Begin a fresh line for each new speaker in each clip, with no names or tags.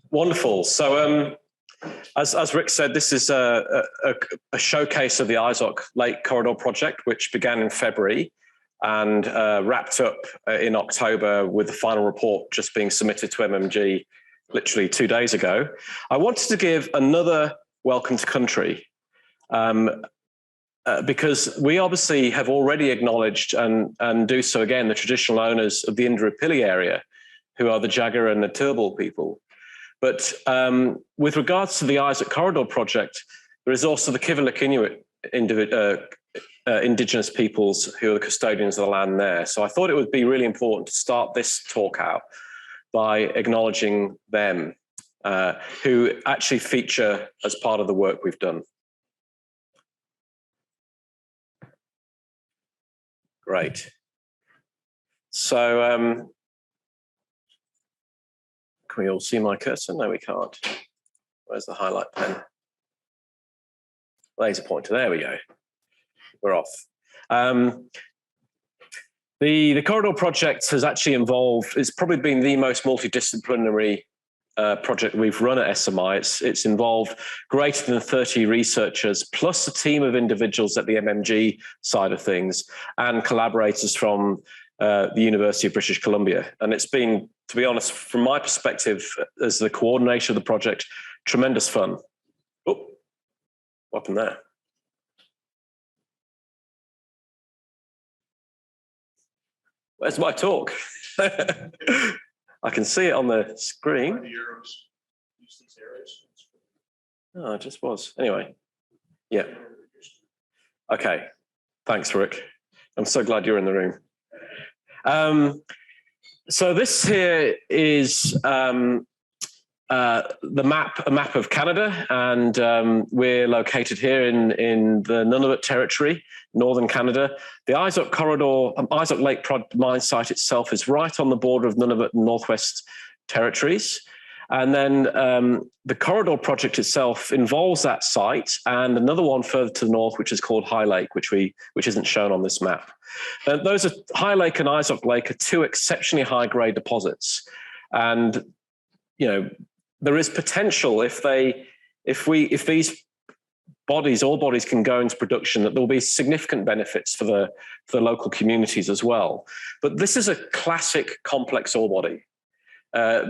Wonderful. So as Rick said, this is a showcase of the Izok Lake Corridor project, which began in February and wrapped up in October with the final report just being submitted to MMG literally 2 days ago. I wanted to give another welcome to country because we obviously have already acknowledged and do so again, the traditional owners of the Indooroopilly area, who are the Jagera and the Turrbal people. But with regards to the Izok Corridor project, there is also the Kivalliq Inuit indigenous peoples who are the custodians of the land there. So I thought it would be really important to start this talk out by acknowledging them, who actually feature as part of the work we've done. Great. So can we all see my cursor? No, we can't. Where's the highlight pen? Laser pointer, there we go. We're off. The Corridor project has actually involved, it's probably been the most multidisciplinary project we've run at SMI. It's involved greater than 30 researchers, plus a team of individuals at the MMG side of things, and collaborators from the University of British Columbia. And it's been, to be honest, from my perspective, as the coordinator of the project, tremendous fun. Oh, what happened there? Where's my talk? I can see it on the screen. Oh, it just was. Anyway, yeah. Okay, thanks, Rick. I'm so glad you're in the room. So this here is a map of Canada, and we're located here in the Nunavut territory, northern Canada. The Izok Corridor, Izok Lake mine site itself is right on the border of Nunavut and Northwest territories. And then the Corridor project itself involves that site and another one further to the north, which is called High Lake, which isn't shown on this map. Those are High Lake and Izok Lake are two exceptionally high-grade deposits, and there is potential if these ore bodies can go into production, that there will be significant benefits for the local communities as well. But this is a classic complex ore body.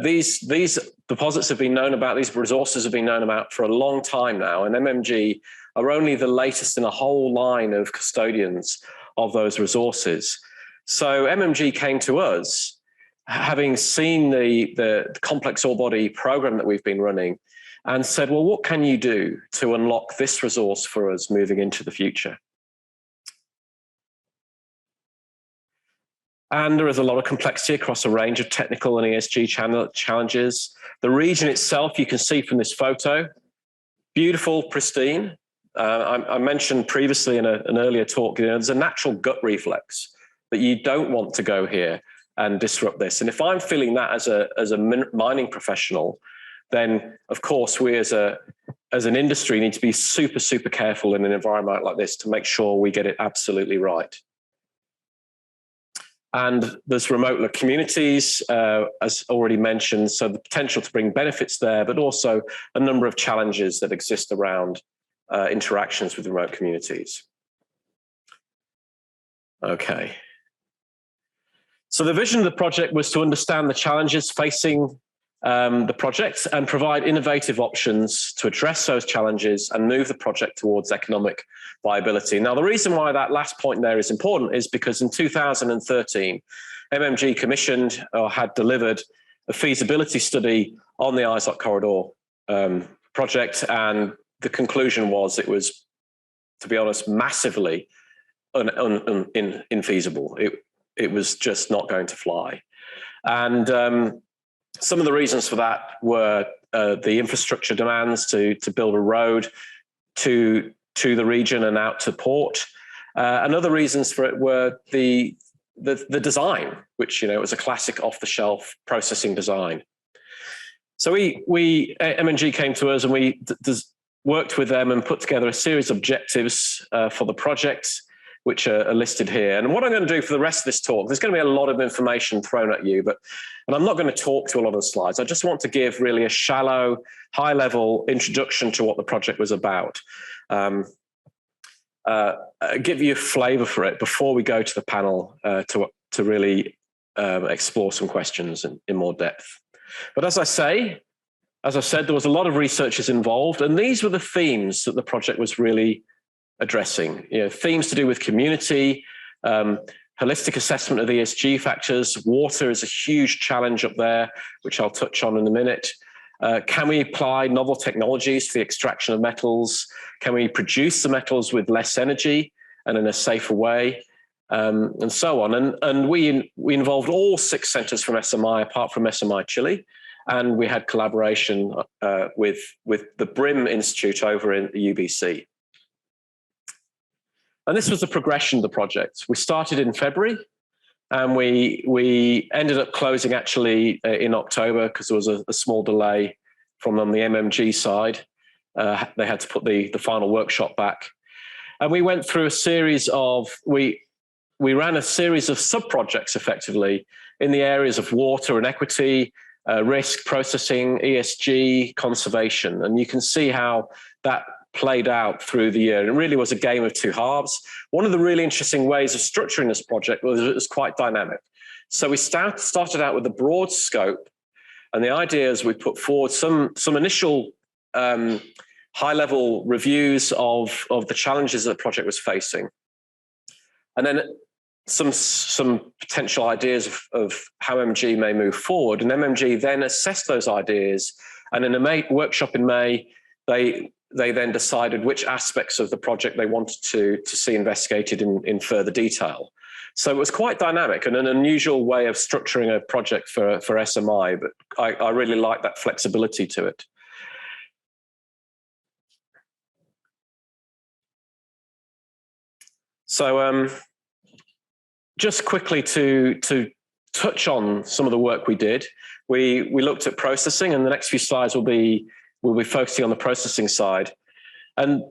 These deposits have been known about, these resources have been known about for a long time now, and MMG are only the latest in a whole line of custodians of those resources. So MMG came to us, having seen the complex ore body program that we've been running, and said, well, what can you do to unlock this resource for us moving into the future? And there is a lot of complexity across a range of technical and ESG challenges. The region itself, you can see from this photo, beautiful, pristine. I mentioned previously in an earlier talk, there's a natural gut reflex that you don't want to go here and disrupt this. And if I'm feeling that as a mining professional, then of course we as an industry need to be super, super careful in an environment like this to make sure we get it absolutely right. And there's remote communities, as already mentioned, so the potential to bring benefits there, but also a number of challenges that exist around interactions with remote communities. Okay. So the vision of the project was to understand the challenges facing the project and provide innovative options to address those challenges and move the project towards economic viability. Now, the reason why that last point there is important is because in 2013, MMG commissioned or had delivered a feasibility study on the Izok Corridor project, and the conclusion was it was, to be honest, massively infeasible. It was just not going to fly. And some of the reasons for that were the infrastructure demands to build a road to the region and out to port. And other reasons for it were the design, which was a classic off-the-shelf processing design. So MMG came to us and we worked with them and put together a series of objectives for the project, which are listed here. And what I'm going to do for the rest of this talk, there's going to be a lot of information thrown at you, and I'm not going to talk to a lot of the slides. I just want to give really a shallow, high-level introduction to what the project was about. Give you a flavour for it before we go to the panel to really explore some questions in more depth. But as I said, there was a lot of researchers involved, and these were the themes that the project was really addressing. Themes to do with community, holistic assessment of ESG factors. Water is a huge challenge up there, which I'll touch on in a minute. Can we apply novel technologies for the extraction of metals? Can we produce the metals with less energy and in a safer way? And so on. And we involved all 6 centres from SMI, apart from SMI Chile. And we had collaboration with the BRIM Institute over in the UBC. And this was the progression of the project. We started in February, and we ended up closing actually in October because there was a small delay from on the MMG side. They had to put the final workshop back. And we went through a series of, we ran a series of sub-projects effectively in the areas of water and equity, risk, processing, ESG, conservation. And you can see how that played out through the year. And it really was a game of 2 halves. One of the really interesting ways of structuring this project was it was quite dynamic. So we started out with a broad scope, and the idea is we put forward some initial high-level reviews of the challenges that the project was facing, and then some potential ideas of how MMG may move forward. And MMG then assessed those ideas, and in a workshop in May, they then decided which aspects of the project they wanted to see investigated in further detail. So it was quite dynamic and an unusual way of structuring a project for SMI, but I really like that flexibility to it. So just quickly to touch on some of the work we did, we looked at processing, and the next few slides we'll be focusing on the processing side. And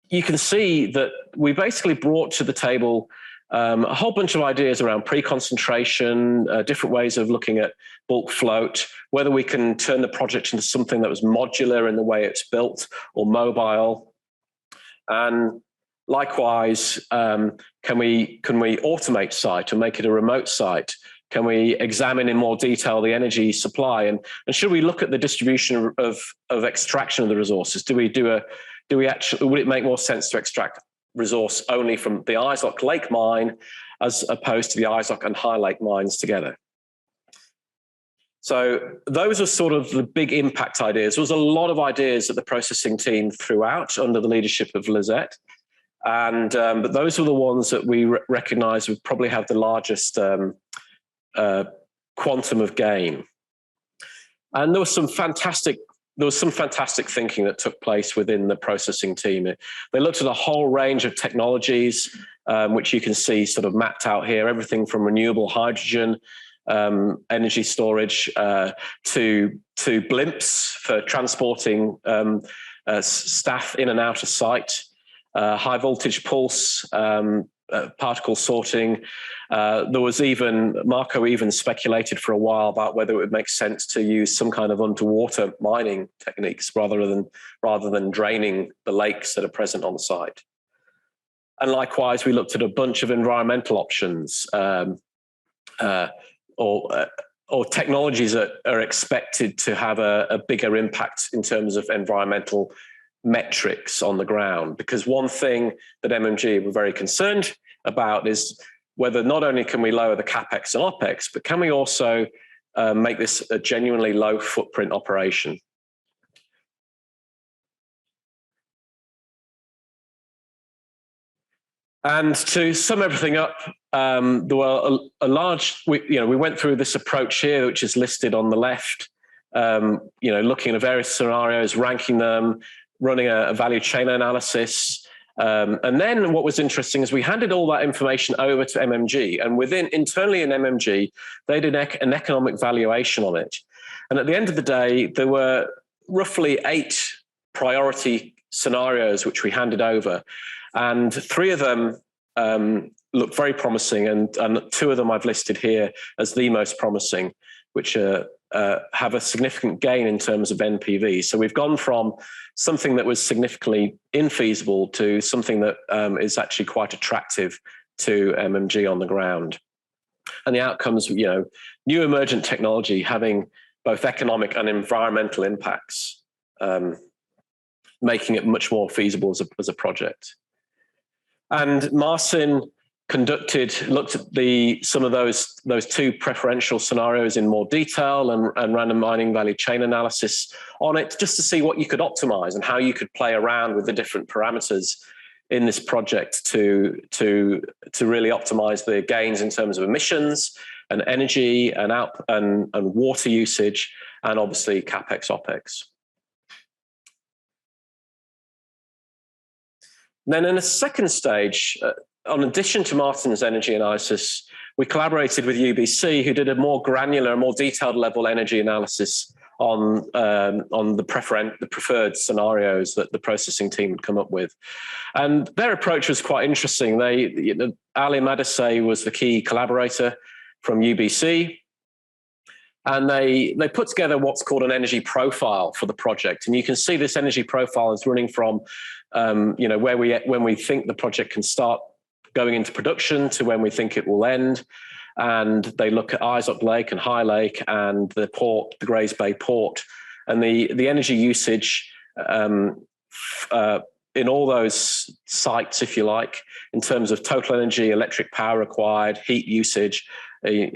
you can see that we basically brought to the table a whole bunch of ideas around pre-concentration, different ways of looking at bulk float, whether we can turn the project into something that was modular in the way it's built or mobile. And likewise, can we automate site and make it a remote site? Can we examine in more detail the energy supply, and should we look at the distribution of extraction of the resources? Would it make more sense to extract resource only from the Izok Lake mine as opposed to the Izok and High Lake mines together? So those are sort of the big impact ideas. There was a lot of ideas that the processing team threw out under the leadership of Lizette, and but those were the ones that we recognise would probably have the largest quantum of gain. And there was some fantastic thinking that took place within the processing team. They looked at a whole range of technologies, which you can see sort of mapped out here, everything from renewable hydrogen, energy storage, to blimps for transporting staff in and out of site, high voltage pulse, particle sorting. There was Marco even speculated for a while about whether it would make sense to use some kind of underwater mining techniques rather than draining the lakes that are present on the site. And likewise, we looked at a bunch of environmental options or technologies that are expected to have a bigger impact in terms of environmental metrics on the ground. Because one thing that MMG were very concerned about is whether not only can we lower the CapEx and OpEx, but can we also make this a genuinely low footprint operation? And to sum everything up, there were we went through this approach here, which is listed on the left, looking at various scenarios, ranking them, running a value chain analysis. And then what was interesting is we handed all that information over to MMG, and internally in MMG, they did an economic valuation on it. And at the end of the day, there were roughly 8 priority scenarios which we handed over. And 3 of them look very promising, and two of them I've listed here as the most promising, which have a significant gain in terms of NPV. So we've gone from something that was significantly infeasible to something that is actually quite attractive to MMG on the ground. And the outcomes, new emergent technology having both economic and environmental impacts, making it much more feasible as a project. And Marcin looked at some of those two preferential scenarios in more detail, and ran a mining value chain analysis on it, just to see what you could optimize and how you could play around with the different parameters in this project to really optimize the gains in terms of emissions and energy and water usage, and obviously capex opex. Then in a second stage, in addition to Marcin's energy analysis, we collaborated with UBC, who did a more granular, more detailed level energy analysis on the preferred scenarios that the processing team had come up with. And their approach was quite interesting. Ali Madasey was the key collaborator from UBC, and they put together what's called an energy profile for the project. And you can see this energy profile is running from when we think the project can start going into production to when we think it will end. And they look at Izok Lake and High Lake and the port, the Grays Bay port, and the energy usage in all those sites, if you like, in terms of total energy, electric power required, heat usage,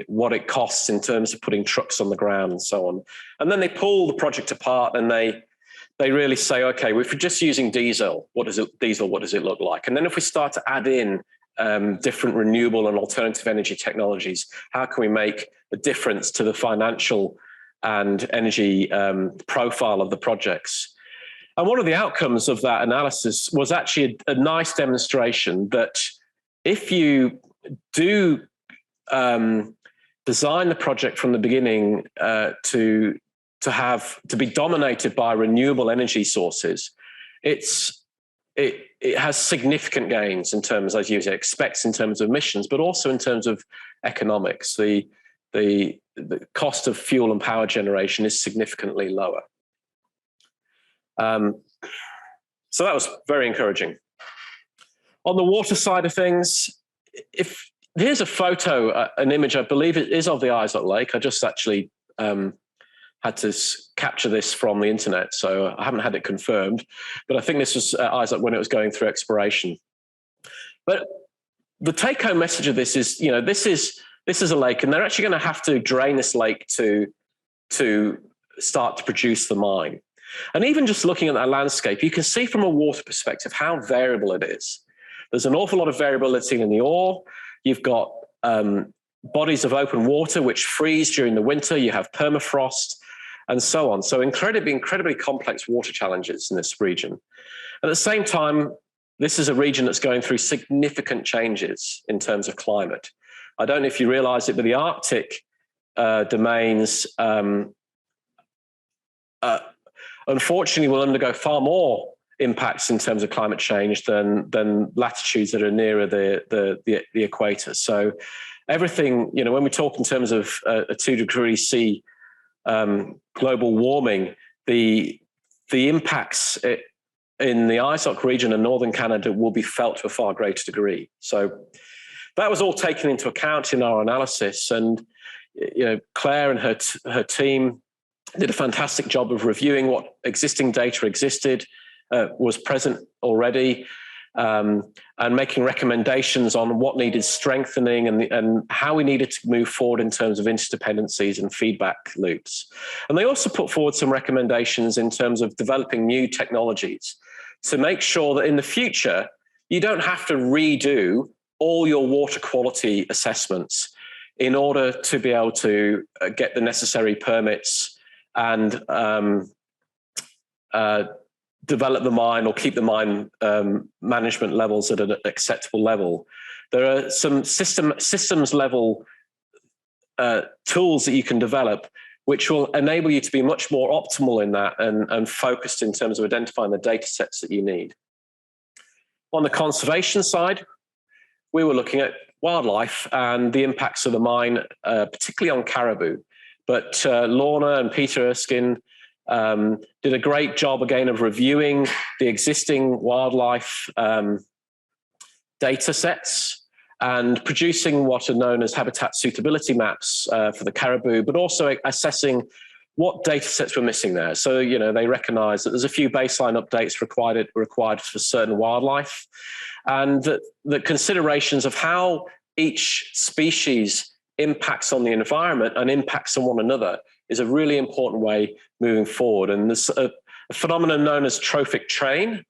what it costs in terms of putting trucks on the ground and so on. And then they pull the project apart, and they really say, okay, well, if we're just using diesel, what does it look like? And then if we start to add in different renewable and alternative energy technologies, how can we make a difference to the financial and energy profile of the projects? And one of the outcomes of that analysis was actually a nice demonstration that if you do design the project from the beginning to be dominated by renewable energy sources, it has significant gains in terms, as you expect, in terms of emissions, but also in terms of economics. The cost of fuel and power generation is significantly lower. So that was very encouraging. On the water side of things, here's a photo, an image, I believe it is of the Izok Lake. I just actually had to capture this from the internet, so I haven't had it confirmed, but I think this was Izok when it was going through exploration. But the take-home message of this is, this is a lake, and they're actually going to have to drain this lake to start to produce the mine. And even just looking at that landscape, you can see from a water perspective how variable it is. There's an awful lot of variability in the ore. You've got bodies of open water which freeze during the winter. You have permafrost and so on. So incredibly complex water challenges in this region. At the same time, this is a region that's going through significant changes in terms of climate. I don't know if you realize it, but the Arctic domains unfortunately will undergo far more impacts in terms of climate change than latitudes that are nearer the equator. So everything, when we talk in terms of a 2 degree C global warming, the impacts in the Assoc region and northern Canada will be felt to a far greater degree. So that was all taken into account in our analysis, and Claire and her team did a fantastic job of reviewing what existing data existed, was present already, and making recommendations on what needed strengthening and how we needed to move forward in terms of interdependencies and feedback loops. And they also put forward some recommendations in terms of developing new technologies to make sure that in the future, you don't have to redo all your water quality assessments in order to be able to get the necessary permits and develop the mine or keep the mine management levels at an acceptable level. There are some systems level tools that you can develop which will enable you to be much more optimal in that and focused in terms of identifying the data sets that you need. On the conservation side, we were looking at wildlife and the impacts of the mine, particularly on caribou. But Lorna and Peter Erskine did a great job again of reviewing the existing wildlife data sets and producing what are known as habitat suitability maps for the caribou, but also assessing what data sets were missing there. So, you know, they recognize that there's a few baseline updates required for certain wildlife, and that the considerations of how each species impacts on the environment and impacts on one another is a really important way moving forward. And there's a phenomenon known as trophic train,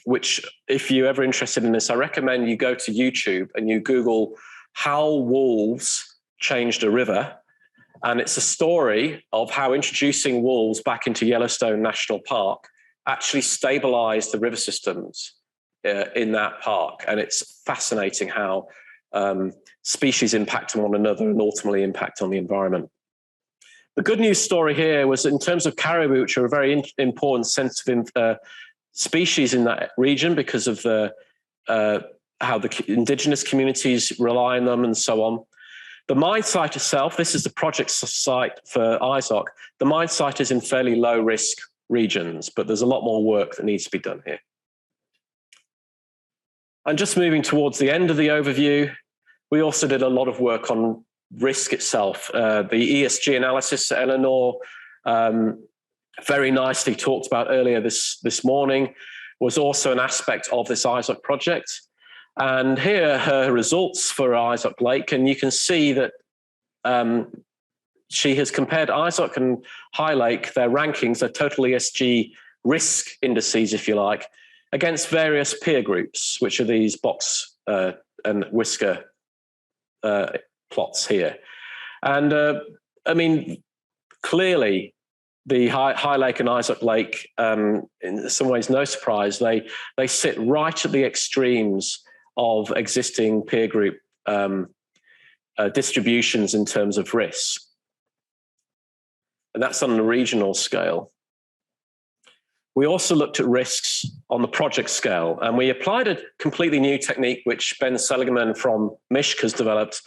which, if you're ever interested in this, I recommend you go to YouTube and you Google how wolves changed a river. And it's a story of how introducing wolves back into Yellowstone National Park actually stabilized the river systems in that park. And it's fascinating how species impact on one another and ultimately impact on the environment. The good news story here was in terms of caribou, which are a very important sensitive species in that region because of how the indigenous communities rely on them and so on. The mine site itself, this is the project site for Izok. The mine site is in fairly low risk regions, but there's a lot more work that needs to be done here. And just moving towards the end of the overview, we also did a lot of work on risk itself. The ESG analysis that Eleanor very nicely talked about earlier this morning was also an aspect of this Izok project. And here are her results for Assoc Lake, and you can see that she has compared Izok and High Lake, their rankings, their total ESG risk indices, if you like, against various peer groups, which are these box and whisker plots here. And I mean, clearly, the High Lake and Izok Lake, in some ways, no surprise, they sit right at the extremes of existing peer group distributions in terms of risk. And that's on the regional scale. We also looked at risks on the project scale, and we applied a completely new technique which Ben Seligman from MISC has developed,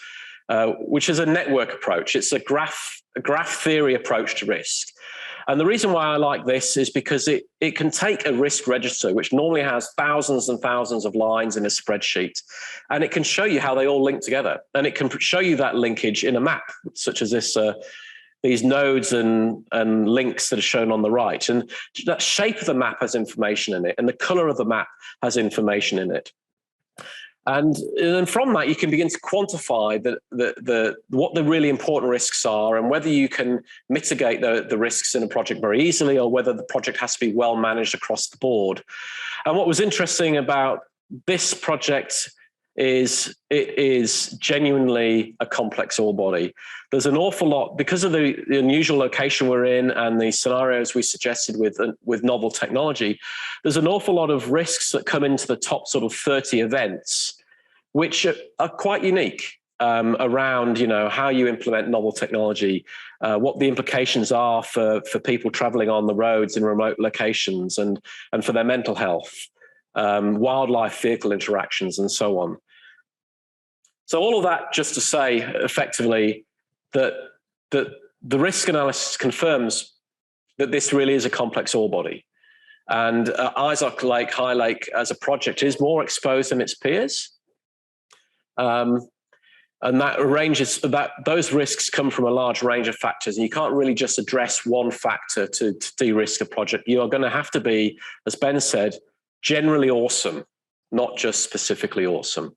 which is a network approach. It's a graph theory approach to risk. And the reason why I like this is because it can take a risk register, which normally has thousands and thousands of lines in a spreadsheet, and it can show you how they all link together. And it can show you that linkage in a map, such as this, these nodes and links that are shown on the right. And that shape of the map has information in it, and the color of the map has information in it. And then from that, you can begin to quantify what the really important risks are and whether you can mitigate the risks in a project very easily or whether the project has to be well managed across the board. And what was interesting about this project is it is genuinely a complex ore body. There's an awful lot, because of the unusual location we're in and the scenarios we suggested with novel technology, there's an awful lot of risks that come into the top sort of 30 events, which are quite unique around, you know, how you implement novel technology, what the implications are for people traveling on the roads in remote locations and for their mental health, wildlife vehicle interactions and so on. So all of that just to say effectively that the risk analysis confirms that this really is a complex ore body. And Izok Lake, High Lake as a project is more exposed than its peers. And those risks come from a large range of factors, and you can't really just address one factor to de-risk a project. You are going to have to be, as Ben said, generally awesome, not just specifically awesome.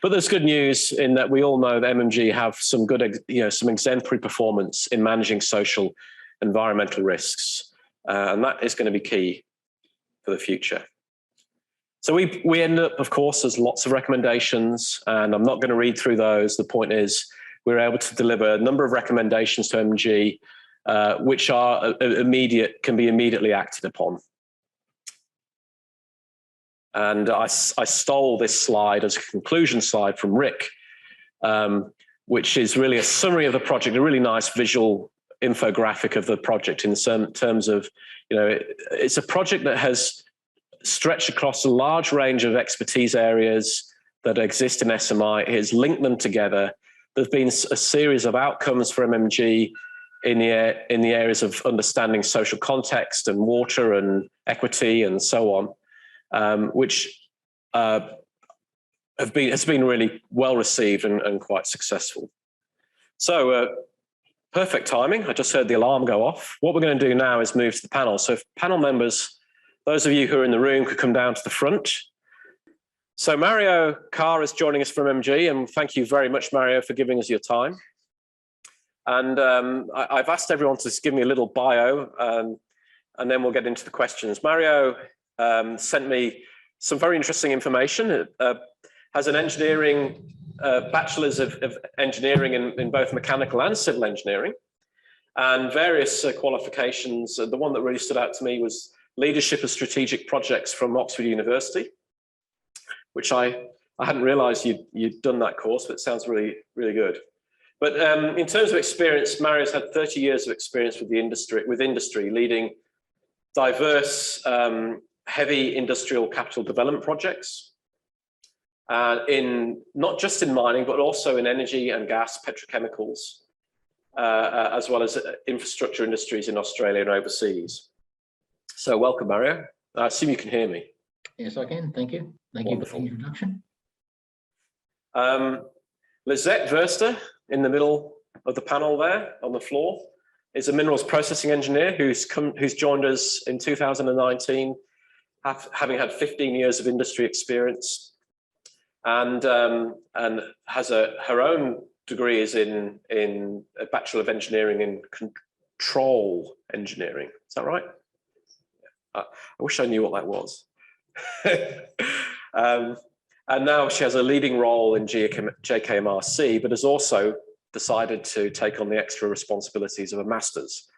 But there's good news in that we all know that MMG have some good, some exemplary performance in managing social environmental risks, and that is going to be key for the future. So we end up, of course, there's lots of recommendations, and I'm not going to read through those. The point is we're able to deliver a number of recommendations to MMG, which are can be immediately acted upon. And I stole this slide as a conclusion slide from Rick, which is really a summary of the project, a really nice visual infographic of the project in terms of, it's a project that has stretched across a large range of expertise areas, that exist in SMI. It has linked them together. There's been a series of outcomes for MMG in the areas of understanding social context and water and equity and so on, which has been really well received and quite successful. So perfect timing. I just heard the alarm go off. What we're going to do now is move to the panel. So if panel members, those of you who are in the room, could come down to the front. So Mario Carr is joining us from MG, and thank you very much, Mario, for giving us your time. And I've asked everyone to just give me a little bio, and then we'll get into the questions. Mario sent me some very interesting information. Has an engineering bachelor's of engineering in both mechanical and civil engineering, and various qualifications. The one that really stood out to me was leadership of strategic projects from Oxford University, which I hadn't realized you'd done that course, but it sounds really, really good. But in terms of experience, Mario's had 30 years of experience with industry, leading diverse heavy industrial capital development projects, in not just in mining, but also in energy and gas, petrochemicals, as well as infrastructure industries in Australia and overseas. So welcome, Mario. I assume you can hear me.
Yes, I can. Thank you. Thank
Wonderful.
you for the introduction.
Lizette Verster, in the middle of the panel there on the floor, is a minerals processing engineer who's joined us in 2019, having had 15 years of industry experience, and has her own degree is in a Bachelor of Engineering in Control Engineering. Is that right? I wish I knew what that was. And now she has a leading role in JKMRC, but has also decided to take on the extra responsibilities of a master's.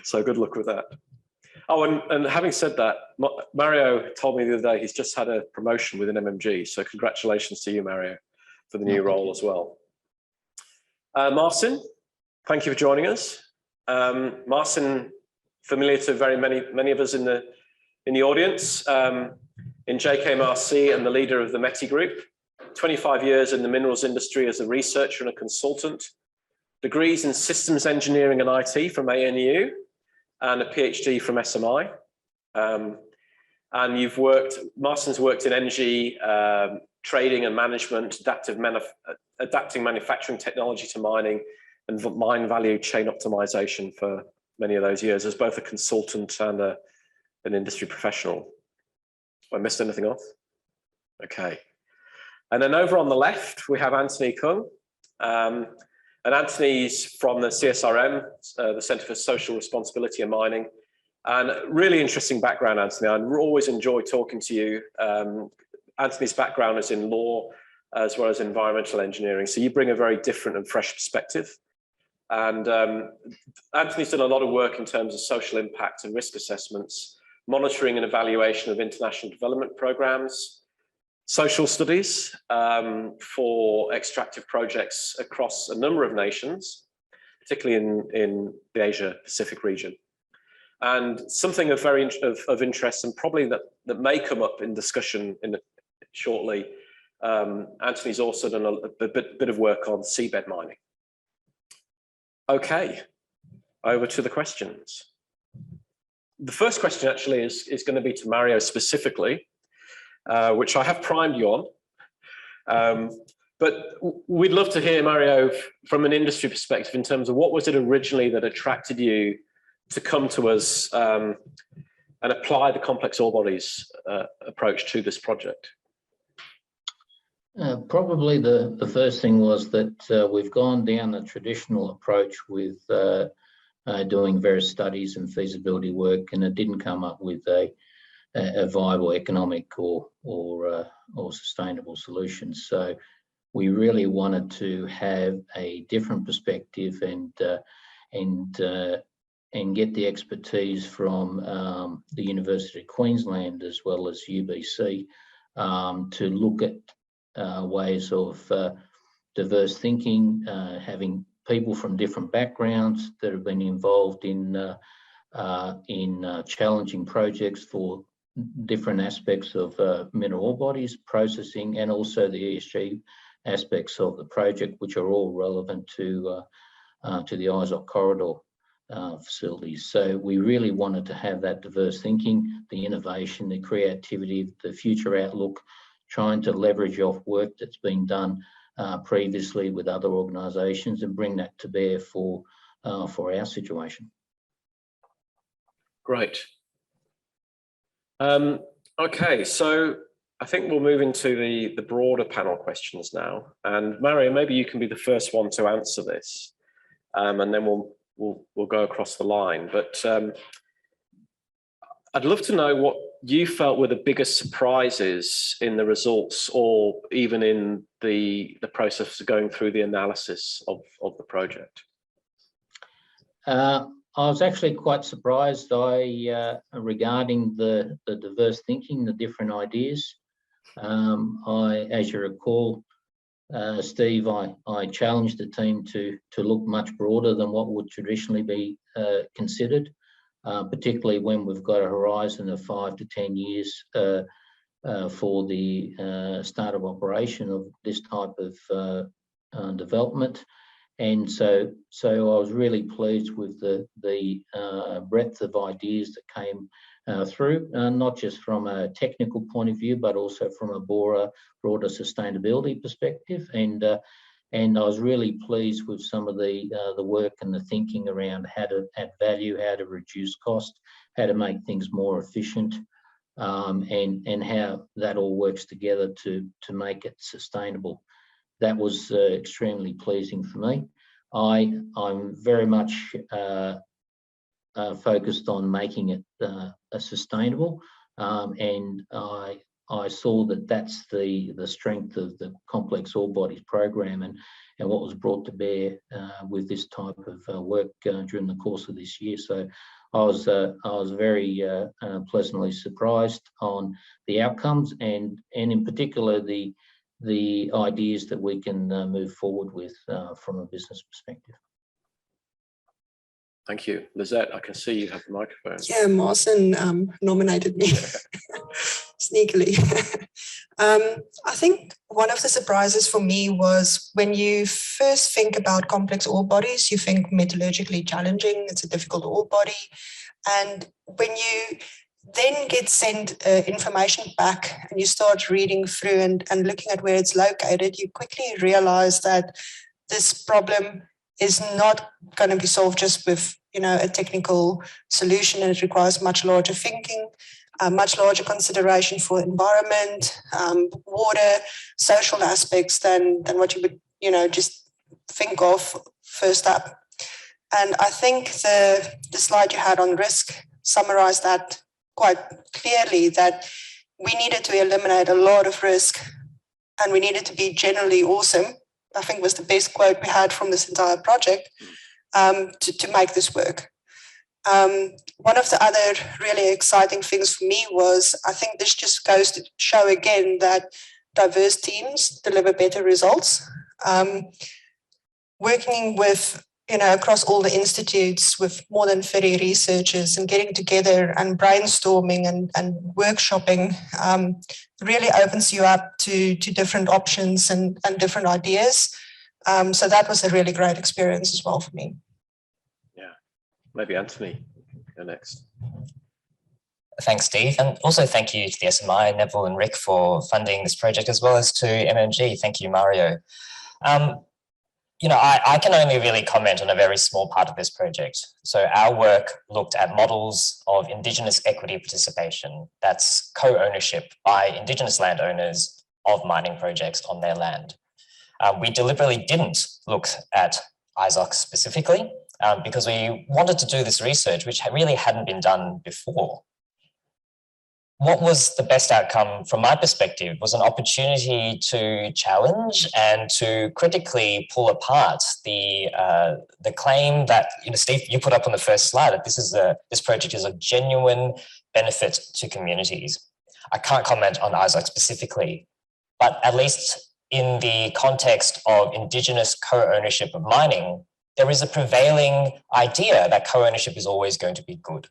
So good luck with that. Oh, and having said that, Mario told me the other day he's just had a promotion within MMG. So congratulations to you, Mario, for the new role as well. Marcin, thank you for joining us. Marcin, familiar to many of us in the audience, in JKMRC and the leader of the METI group, 25 years in the minerals industry as a researcher and a consultant, degrees in systems engineering and IT from ANU, and a PhD from SMI. And Marcin's worked in energy, trading and management, adapting manufacturing technology to mining, and mine value chain optimization for many of those years as both a consultant and an industry professional. Have I missed anything off? Okay. And then over on the left, we have Anthony Kung. And Anthony's from the CSRM, the Centre for Social Responsibility in Mining. And really interesting background, Anthony. I always enjoy talking to you. Anthony's background is in law as well as environmental engineering. So you bring a very different and fresh perspective. And Anthony's done a lot of work in terms of social impact and risk assessments, monitoring and evaluation of international development programs, social studies for extractive projects across a number of nations, particularly in the Asia Pacific region. And something of interest, and probably that may come up in discussion shortly, Anthony's also done a bit of work on seabed mining. Okay, over to the questions. The first question actually is going to be to Mario specifically, which I have primed you on. But we'd love to hear, Mario, from an industry perspective in terms of what was it originally that attracted you to come to us and apply the complex ore bodies approach to this project?
Probably the first thing was that we've gone down the traditional approach with doing various studies and feasibility work, and it didn't come up with a viable economic or sustainable solution. So we really wanted to have a different perspective and get the expertise from the University of Queensland as well as UBC to look at ways of diverse thinking, having people from different backgrounds that have been involved in challenging projects for different aspects of mineral ore bodies, processing, and also the ESG aspects of the project, which are all relevant to the Izok corridor facilities. So we really wanted to have that diverse thinking, the innovation, the creativity, the future outlook, trying to leverage off work that's been done previously with other organisations and bring that to bear for our situation.
Great. Okay, so I think we'll move into the broader panel questions now. And Mario, maybe you can be the first one to answer this, and then we'll go across the line. But I'd love to know what you felt were the biggest surprises in the results, or even in the process of going through the analysis of the project.
I was actually quite surprised regarding the diverse thinking, the different ideas. As you recall, Steve, I challenged the team to look much broader than what would traditionally be considered, particularly when we've got a horizon of 5 to 10 years for the start of operation of this type of development. And so I was really pleased with the breadth of ideas that came through, not just from a technical point of view, but also from a broader sustainability perspective. And I was really pleased with some of the work and the thinking around how to add value, how to reduce cost, how to make things more efficient, and how that all works together to make it sustainable. That was extremely pleasing for me. I'm very much focused on making it sustainable, and I saw that that's the strength of the complex ore bodies program and what was brought to bear with this type of work during the course of this year. So I was very pleasantly surprised on the outcomes and in particular the ideas that we can move forward with from a business perspective.
Thank you. Lizette, I can see you have the microphone.
Yeah, Marcin nominated me sneakily. I think one of the surprises for me was when you first think about complex ore bodies, you think metallurgically challenging, it's a difficult ore body. And when you then get sent information back and you start reading through and looking at where it's located, you quickly realize that this problem is not going to be solved just with a technical solution, and it requires much larger thinking, much larger consideration for environment, water, social aspects than what you would just think of first up. And I think the slide you had on risk summarized that quite clearly, that we needed to eliminate a lot of risk and we needed to be generally awesome. I think was the best quote we had from this entire project to make this work. One of the other really exciting things for me was, I think this just goes to show again that diverse teams deliver better results. Working with across all the institutes with more than 30 researchers and getting together and brainstorming and workshopping really opens you up to different options and different ideas. So that was a really great experience as well for me.
Yeah, maybe Anthony, go next.
Thanks, Steve. And also thank you to the SMI, Neville and Rick for funding this project, as well as to MMG. Thank you, Mario. I can only really comment on a very small part of this project. So our work looked at models of Indigenous equity participation, that's co-ownership by Indigenous landowners of mining projects on their land. We deliberately didn't look at Izok specifically because we wanted to do this research, which really hadn't been done before. What was the best outcome from my perspective was an opportunity to challenge and to critically pull apart the claim that, Steve, you put up on the first slide, that this project is of genuine benefit to communities. I can't comment on Izok specifically, but at least in the context of Indigenous co-ownership of mining, there is a prevailing idea that co-ownership is always going to be good.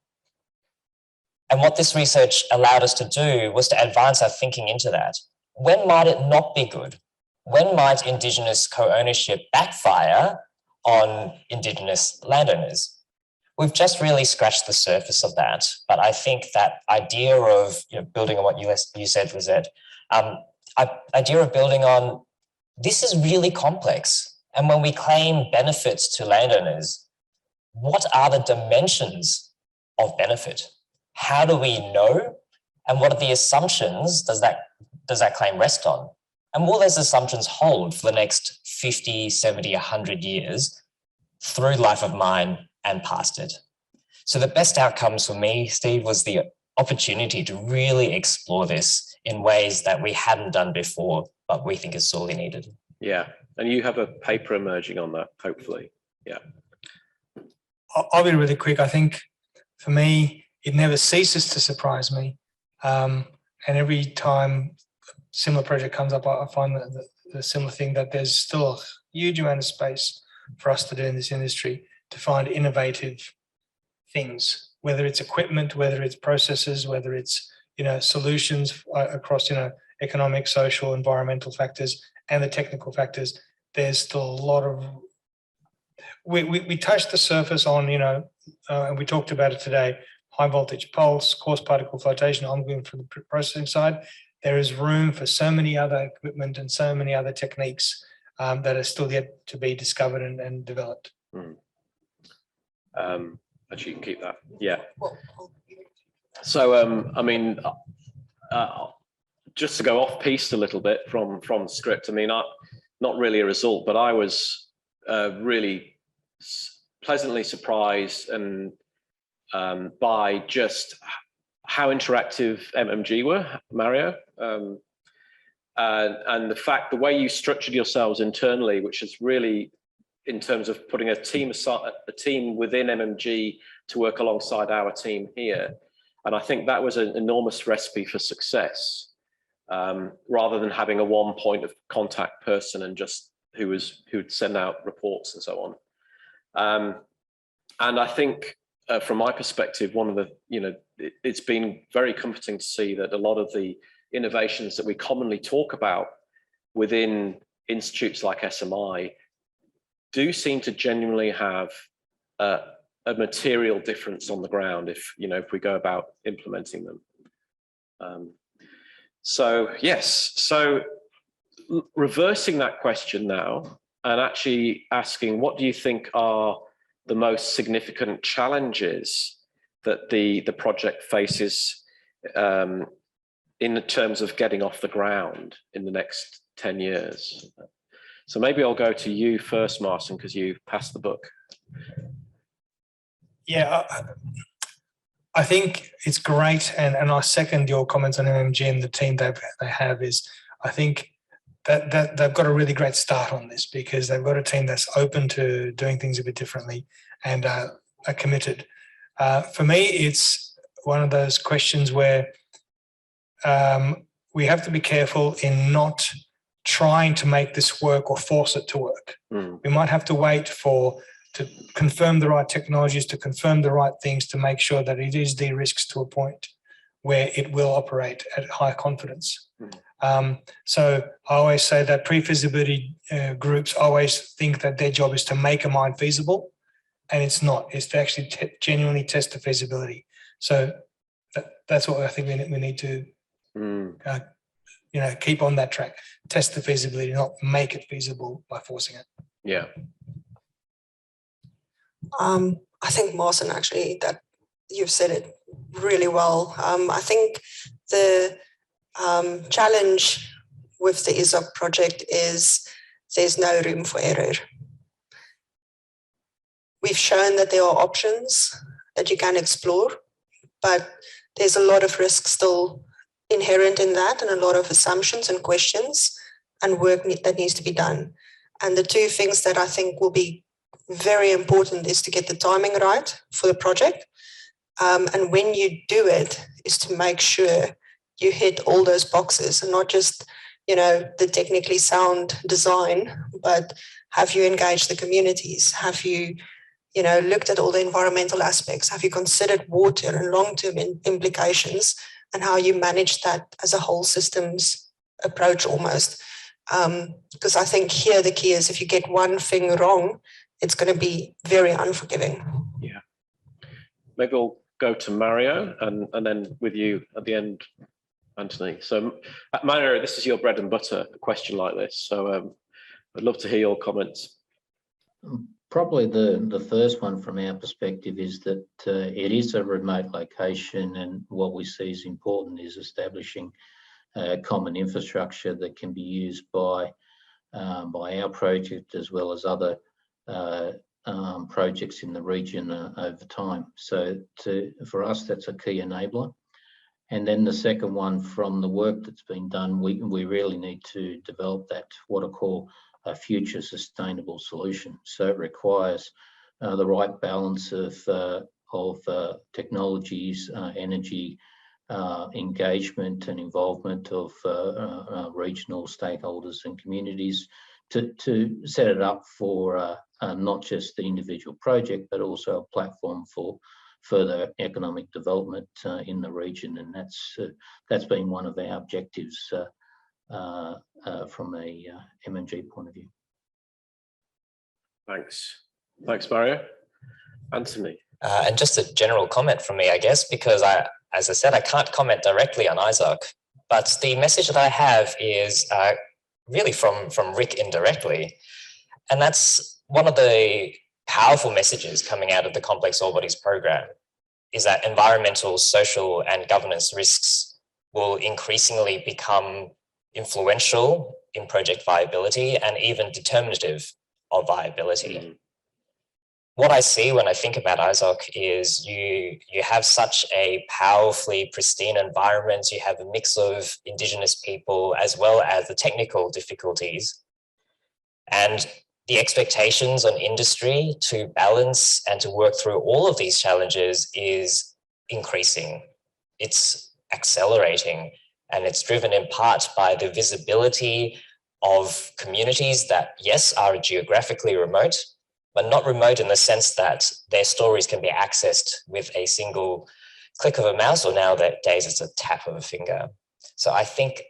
And what this research allowed us to do was to advance our thinking into that. When might it not be good? When might Indigenous co-ownership backfire on Indigenous landowners? We've just really scratched the surface of that. But I think that idea of, building on what you said, Lizette, idea of building on, this is really complex. And when we claim benefits to landowners, what are the dimensions of benefit? How do we know? And what are the assumptions does that claim rest on? And will those assumptions hold for the next 50, 70, 100 years through life of mine and past it? So the best outcomes for me, Steve, was the opportunity to really explore this in ways that we hadn't done before, but we think is sorely needed.
Yeah, and you have a paper emerging on that, hopefully. Yeah.
I'll be really quick. I think for me, it never ceases to surprise me. And every time a similar project comes up, I find that the similar thing, that there's still a huge amount of space for us to do in this industry to find innovative things, whether it's equipment, whether it's processes, whether it's, solutions across, economic, social, environmental factors and the technical factors. There's still a lot of, we touched the surface on, and we talked about it today, high voltage pulse, coarse particle flotation. I'm going from the processing side. There is room for so many other equipment and so many other techniques that are still yet to be discovered and developed.
Actually, you can keep that. Yeah. So, just to go off piste a little bit from script, not really a result, but I was really pleasantly surprised and by just how interactive MMG were, Mario, and the way you structured yourselves internally, which is really in terms of putting a team within MMG to work alongside our team here. And I think that was an enormous recipe for success, rather than having a one point of contact person and just who'd send out reports and so on. And I think from my perspective, it's been very comforting to see that a lot of the innovations that we commonly talk about within institutes like SMI do seem to genuinely have a material difference on the ground if we go about implementing them. So reversing that question now and actually asking, what do you think are the most significant challenges that the project faces in terms of getting off the ground in the next 10 years? So maybe I'll go to you first, Marcin, because you passed the book.
Yeah, I think it's great, and I second your comments on MMG and the team they have. Is I think that they've got a really great start on this because they've got a team that's open to doing things a bit differently and are committed. For me, it's one of those questions where we have to be careful in not trying to make this work or force it to work. We might have to wait to confirm the right technologies, to confirm the right things, to make sure that it is de-risked to a point where it will operate at high confidence. So I always say that pre-feasibility groups always think that their job is to make a mine feasible, and it's not. It's to actually genuinely test the feasibility. So that's what I think we need to keep on that track. Test the feasibility, not make it feasible by forcing it.
Yeah.
I think, Marcin, actually, that you've said it really well. I think the challenge with the Izok project is there's no room for error. We've shown that there are options that you can explore, but there's a lot of risk still inherent in that, and a lot of assumptions and questions and work that needs to be done. And the two things that I think will be very important is to get the timing right for the project. And when you do it, is to make sure you hit all those boxes and not just, the technically sound design, but have you engaged the communities? Have you, looked at all the environmental aspects? Have you considered water and long-term implications and how you manage that as a whole systems approach almost? Because I think here the key is if you get one thing wrong, it's going to be very unforgiving.
Yeah. Maybe we'll go to Mario and then with you at the end, Anthony. So Mario, this is your bread and butter, a question like this. So I'd love to hear your comments.
Probably the first one from our perspective is that it is a remote location, and what we see is important is establishing common infrastructure that can be used by our project as well as other projects in the region over time. So for us, that's a key enabler. And then the second one, from the work that's been done, we really need to develop that, what I call a future sustainable solution. So it requires the right balance of technologies, energy, engagement and involvement of regional stakeholders and communities to set it up for not just the individual project, but also a platform for further economic development in the region. And that's been one of our objectives from a MMG point of view.
Thanks, Mario. Anthony.
And just a general comment from me, I guess, because as I said, I can't comment directly on Izok, but the message that I have is really from Rick indirectly. And that's one of the powerful messages coming out of the Complex Ore Bodies program, is that environmental, social, and governance risks will increasingly become influential in project viability and even determinative of viability. What I see when I think about Izok is you have such a powerfully pristine environment. You have a mix of Indigenous people as well as the technical difficulties. And the expectations on industry to balance and to work through all of these challenges is increasing. It's accelerating, and it's driven in part by the visibility of communities that, yes, are geographically remote, but not remote in the sense that their stories can be accessed with a single click of a mouse, or nowadays it's a tap of a finger. So I think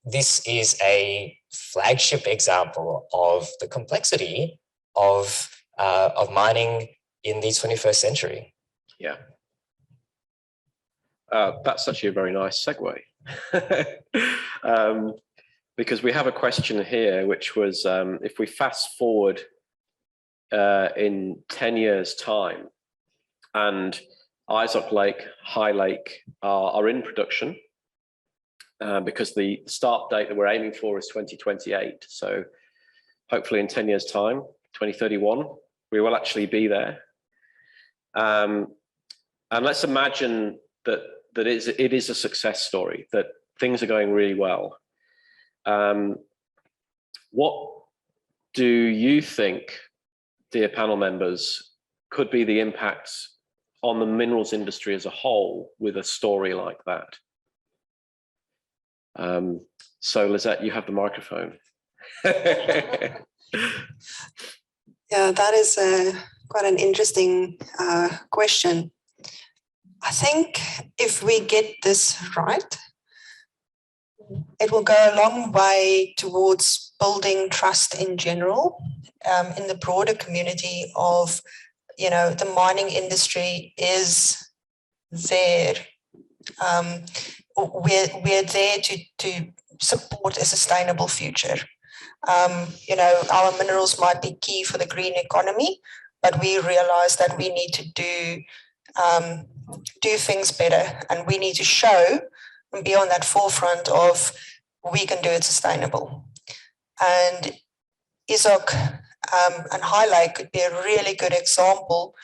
this is a flagship example of the complexity of mining in the 21st century.
Yeah. That's actually a very nice segue. Because we have a question here, which was if we fast forward in 10 years' time and Izok Lake, High Lake are in production, because the start date that we're aiming for is 2028. So hopefully in 10 years' time, 2031, we will actually be there. And let's imagine that it is a success story, that things are going really well. What do you think, dear panel members, could be the impacts on the minerals industry as a whole with a story like that? So Lizette, you have the microphone.
Yeah, that is quite an interesting question. I think if we get this right, it will go a long way towards building trust in general in the broader community of, the mining industry is there. We're there to support a sustainable future. Our minerals might be key for the green economy, but we realize that we need to do things better, and we need to show and be on that forefront of we can do it sustainable. And Izok and High Lake could be a really good example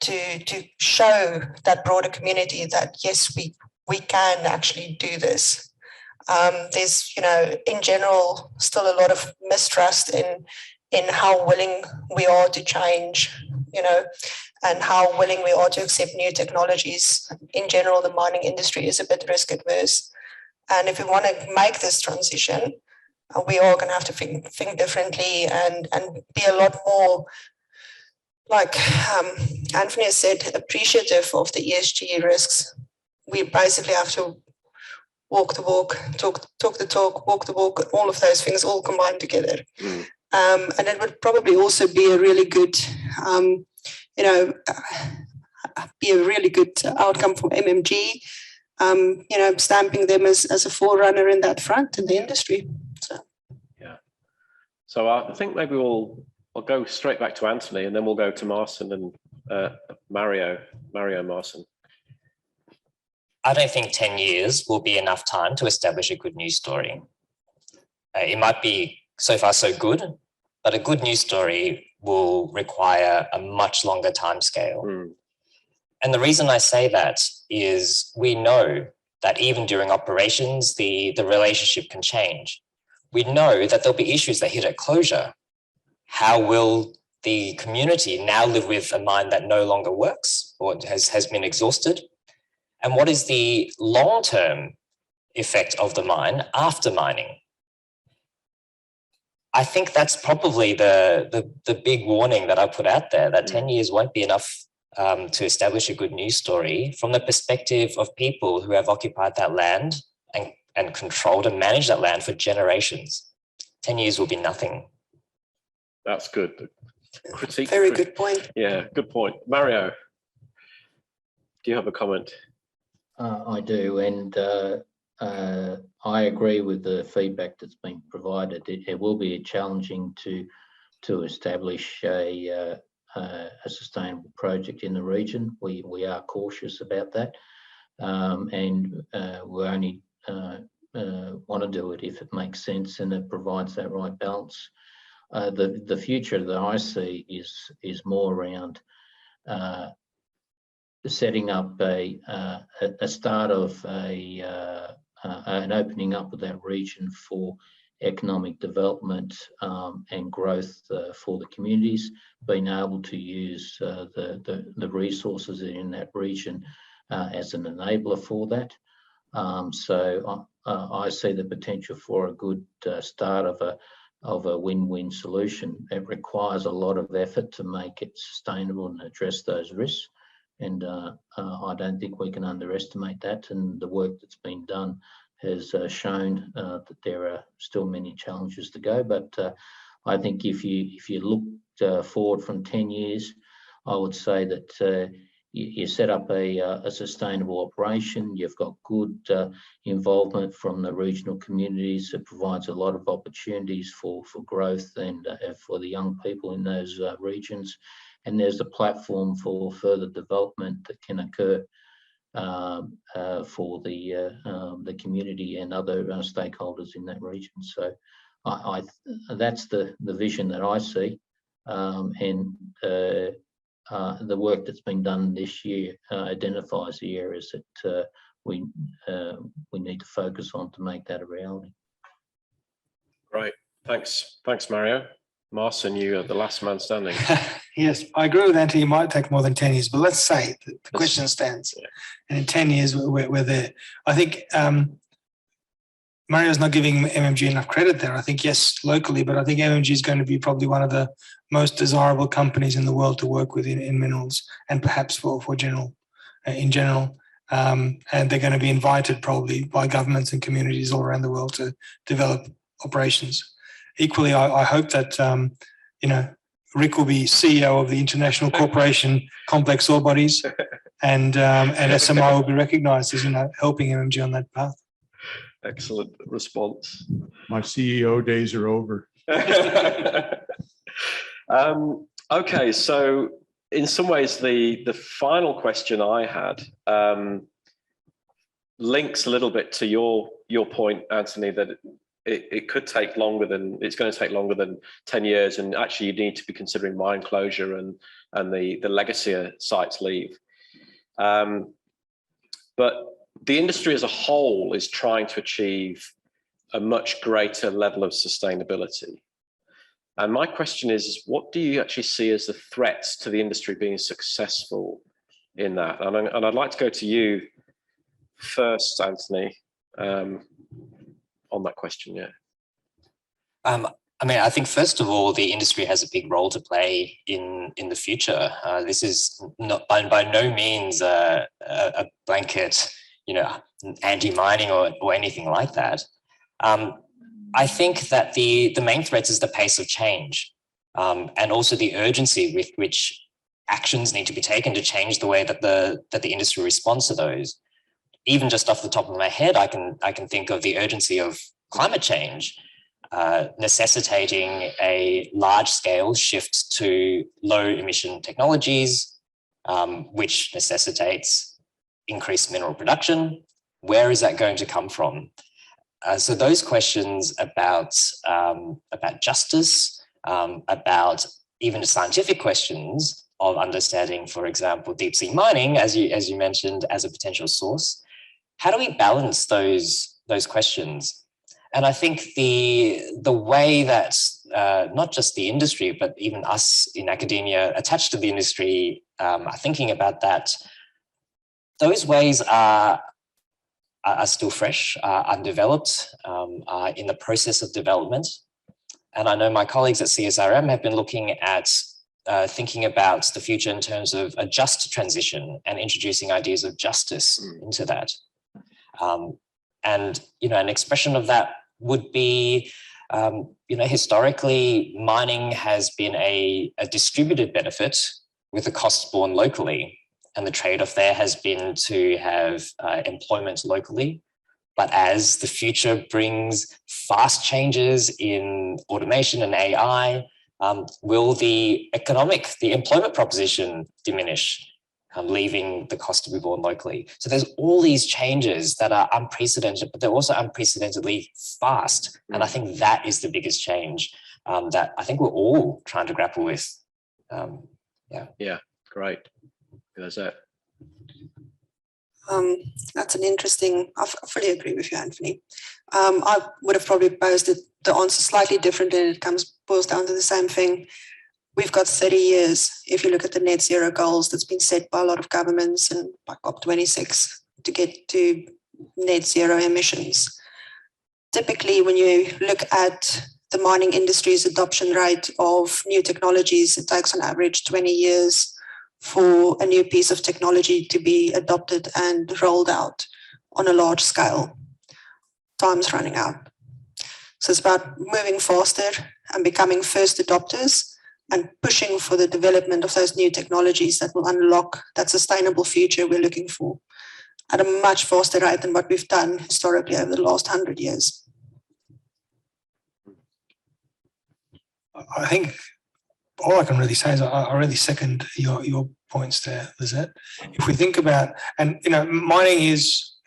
to show that broader community that yes, we can actually do this. There's, in general, still a lot of mistrust in how willing we are to change, and how willing we are to accept new technologies. In general, the mining industry is a bit risk adverse. And if we want to make this transition, we are going to have to think differently and be a lot more like Anthony has said, appreciative of the ESG risks. We basically have to walk the walk, talk the talk, walk the walk, all of those things all combined together. And it would probably also be a really good, be a really good outcome for MMG, stamping them as a forerunner in that front in the industry. So.
Yeah. So I think maybe I'll go straight back to Anthony, and then we'll go to Marcin and Mario, Marcin.
I don't think 10 years will be enough time to establish a good news story. It might be so far so good, but a good news story will require a much longer timescale. And the reason I say that is we know that even during operations, the relationship can change. We know that there'll be issues that hit at closure. How will the community now live with a mine that no longer works or has been exhausted? And what is the long-term effect of the mine after mining? I think that's probably the big warning that I put out there, that 10 years won't be enough to establish a good news story from the perspective of people who have occupied that land and controlled and managed that land for generations. 10 years will be nothing.
That's good.
Very good point.
Yeah, good point. Mario, do you have a comment?
I do, and I agree with the feedback that's been provided. It will be challenging to establish a sustainable project in the region. We are cautious about that, and we only want to do it if it makes sense and it provides that right balance. The future that I see is more around setting up a start of an opening up of that region for economic development and growth for the communities, being able to use the resources in that region as an enabler for that. So I see the potential for a good start of a win-win solution. It requires a lot of effort to make it sustainable and address those risks. And I don't think we can underestimate that. And the work that's been done has shown that there are still many challenges to go. But I think if you look forward from 10 years, I would say that you set up a sustainable operation. You've got good involvement from the regional communities. It provides a lot of opportunities for growth and for the young people in those regions. And there's a platform for further development that can occur for the community and other stakeholders in that region. So that's the vision that I see, and the work that's been done this year identifies the areas that we need to focus on to make that a reality.
Right, thanks, Mario. Marcin, you are the last man standing.
Yes, I agree with Anthony. It might take more than 10 years, but let's say the question stands. Yeah. And in 10 years, we're there. I think Mario's not giving MMG enough credit there. I think, yes, locally, but I think MMG is going to be probably one of the most desirable companies in the world to work with in minerals, and perhaps for in general. And they're going to be invited probably by governments and communities all around the world to develop operations. Equally, I hope that Rick will be CEO of the International Corporation Complex Ore Bodies, and SMI will be recognised as helping MMG on that path.
Excellent response.
My CEO days are over.
Okay, so in some ways, the final question I had links a little bit to your point, Anthony, that it could take longer than, it's going to take longer than 10 years. And actually you need to be considering mine closure and the legacy sites leave. But the industry as a whole is trying to achieve a much greater level of sustainability. And my question is, what do you actually see as the threats to the industry being successful in that? And I'd like to go to you first, Anthony, on that question. Yeah.
I mean, I think first of all, the industry has a big role to play in the future. This is not by no means a blanket, anti-mining or anything like that. I think that the main threat is the pace of change, and also the urgency with which actions need to be taken to change the way that the industry responds to those. Even just off the top of my head, I can think of the urgency of climate change. Necessitating a large-scale shift to low-emission technologies, which necessitates increased mineral production. Where is that going to come from? So those questions about justice, about even the scientific questions of understanding, for example, deep-sea mining, as you mentioned, as a potential source. How do we balance those questions? And I think the way that not just the industry, but even us in academia attached to the industry are thinking about that, those ways are still fresh, undeveloped, are in the process of development. And I know my colleagues at CSRM have been looking at thinking about the future in terms of a just transition and introducing ideas of justice into that. And, an expression of that would be, historically, mining has been a distributed benefit with the costs borne locally. And the trade-off there has been to have employment locally. But as the future brings fast changes in automation and AI, will the employment proposition diminish? Leaving the cost to be borne locally. So there's all these changes that are unprecedented, but they're also unprecedentedly fast. And I think that is the biggest change that I think we're all trying to grapple with.
Yeah, great. That's it.
That's an interesting, I fully agree with you, Anthony. I would have probably posed the answer slightly different, and it boils down to the same thing. We've got 30 years, if you look at the net zero goals that's been set by a lot of governments and by COP26 to get to net zero emissions. Typically, when you look at the mining industry's adoption rate of new technologies, it takes on average 20 years for a new piece of technology to be adopted and rolled out on a large scale. Time's running out. So it's about moving faster and becoming first adopters and pushing for the development of those new technologies that will unlock that sustainable future we're looking for at a much faster rate than what we've done historically over the last 100 years.
I think all I can really say is I really second your points there, Lizette. If we think about, and mining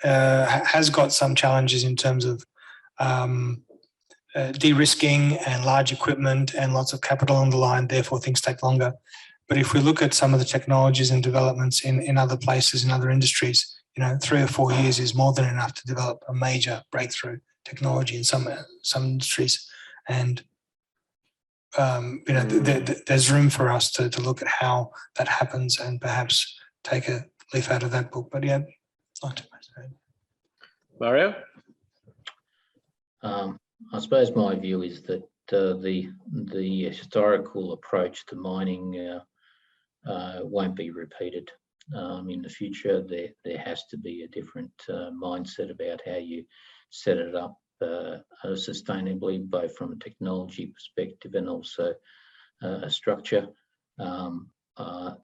has got some challenges in terms of de-risking and large equipment and lots of capital on the line, therefore things take longer. But if we look at some of the technologies and developments in other places, in other industries, 3 or 4 years is more than enough to develop a major breakthrough technology in some industries. And there's room for us to look at how that happens and perhaps take a leaf out of that book. But yeah, not too much.
Mario?
I suppose my view is that the historical approach to mining won't be repeated in the future. There has to be a different mindset about how you set it up sustainably, both from a technology perspective and also a structure.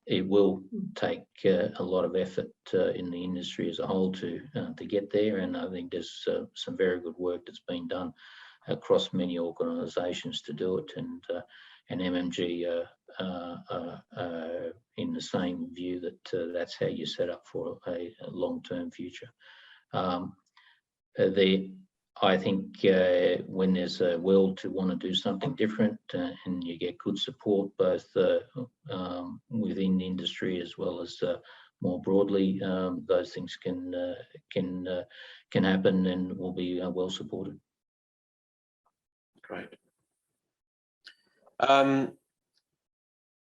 It will take a lot of effort in the industry as a whole to get there, and I think there's some very good work that's been done across many organisations to do it, and MMG in the same view that that's how you set up for a long-term future. I think when there's a will to want to do something different and you get good support both within the industry as well as more broadly, those things can happen and will be well supported.
Great.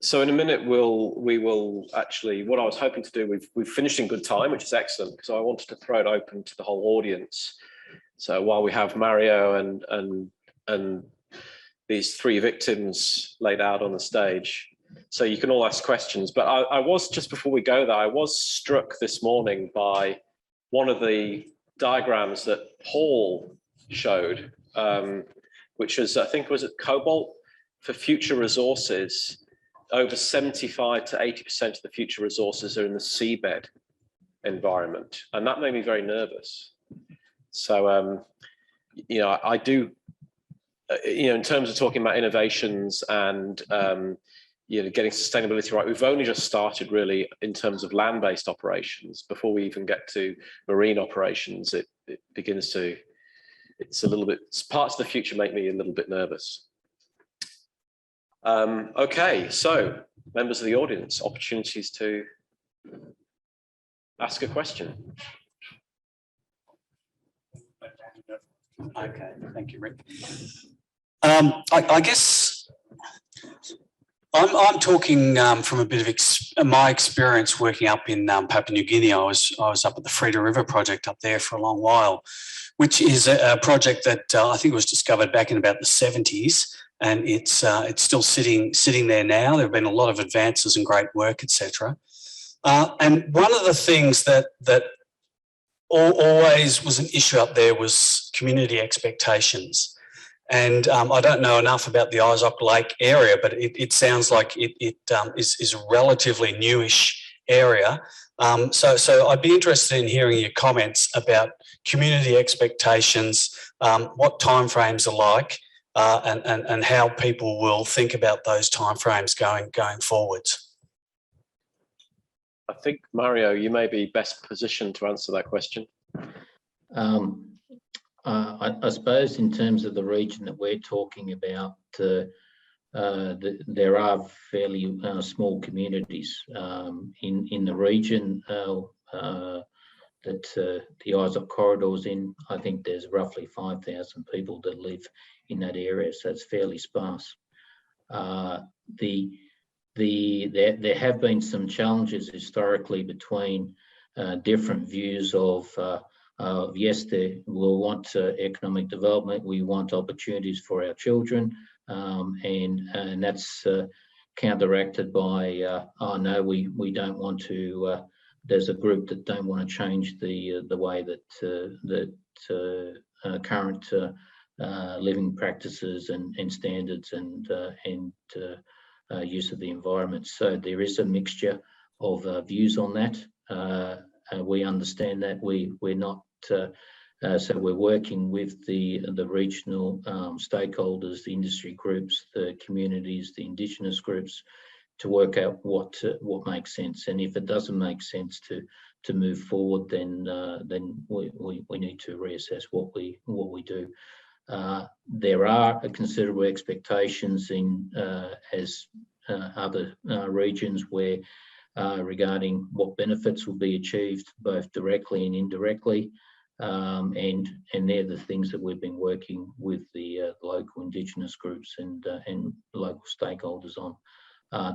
So in a minute, we will actually, what I was hoping to do, we've finished in good time, which is excellent, because I wanted to throw it open to the whole audience. So while we have Mario and these three victims laid out on the stage. So you can all ask questions. But I was, just before we go there, I was struck this morning by one of the diagrams that Paul showed, which was, I think, was it Cobalt for future resources? Over 75 to 80% of the future resources are in the seabed environment. And that made me very nervous. So, you know, I do, you know, in terms of talking about innovations and, you know, getting sustainability right, we've only just started really in terms of land-based operations. Before we even get to marine operations, it begins to, it's a little bit, parts of the future make me a little bit nervous. Okay, so members of the audience, opportunities to ask a question.
Okay, thank you, Rick. I guess I'm talking from a bit of my experience working up in Papua New Guinea. I was up at the Freda River project up there for a long while, which is a project that I think was discovered back in about the 70s, and it's still sitting there now. There have been a lot of advances and great work, etc. And one of the things that always was an issue up there was community expectations. And I don't know enough about the Izok Lake area, but it sounds like it is a relatively newish area. So I'd be interested in hearing your comments about community expectations, what timeframes are like, and how people will think about those timeframes going forwards.
I think, Mario, you may be best positioned to answer that question.
I suppose in terms of the region that we're talking about, there are fairly small communities in the region that the Izok corridor's in. I think there's roughly 5,000 people that live in that area, so it's fairly sparse. There have been some challenges historically between different views of yes, we'll want economic development, we want opportunities for our children, and that's counteracted by oh no, we don't want to. There's a group that don't want to change the way that current living practices and standards and use of the environment. So there is a mixture of views on that. We understand that we're not. So we're working with the regional stakeholders, the industry groups, the communities, the Indigenous groups, to work out what makes sense. And if it doesn't make sense to move forward, then we need to reassess what we do. There are considerable expectations in as other regions where regarding what benefits will be achieved both directly and indirectly, and they're the things that we've been working with the local Indigenous groups and local stakeholders on.